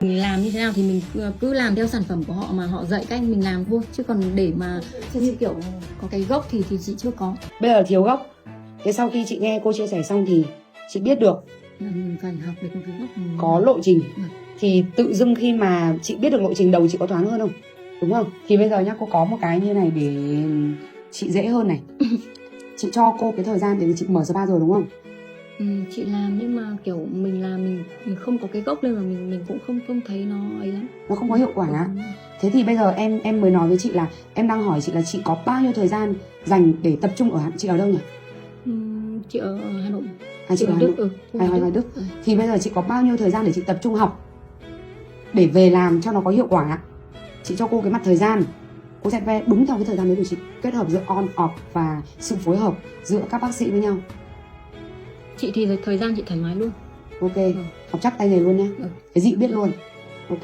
Mình làm như thế nào thì mình cứ làm theo sản phẩm của họ mà họ dạy cách mình làm thôi, chứ còn để mà như kiểu có cái gốc thì chị chưa có. Bây giờ thiếu gốc. Thế sau khi chị nghe cô chia sẻ xong thì chị biết được Mình phải học được một cái gốc có lộ trình. Thì tự dưng khi mà chị biết được lộ trình, đầu chị có thoáng hơn không? Đúng không? Thì bây giờ nhá, cô có một cái như này để chị dễ hơn này. Chị cho cô cái thời gian để chị mở spa rồi đúng không? Chị làm nhưng mà kiểu mình làm mình không có cái gốc lên mà mình cũng không thấy nó ấy lắm. Nó không có hiệu quả á. Thế thì bây giờ em mới nói với chị là em đang hỏi chị là chị có bao nhiêu thời gian dành để tập trung ở chị ở đâu nhỉ? Chị ở Hà Nội. Chị ở Hà Nội. Hoài Đức. Thì bây giờ chị có bao nhiêu thời gian để chị tập trung học để về làm cho nó có hiệu quả? Chị cho cô cái mặt thời gian, cô sẽ vẽ đúng theo cái thời gian đấy của chị, kết hợp giữa on off và sự phối hợp giữa các bác sĩ với nhau. Chị thì thời gian chị thoải mái luôn. Ok, học chắc tay nghề luôn nhé. Cái gì cũng biết luôn. Ok.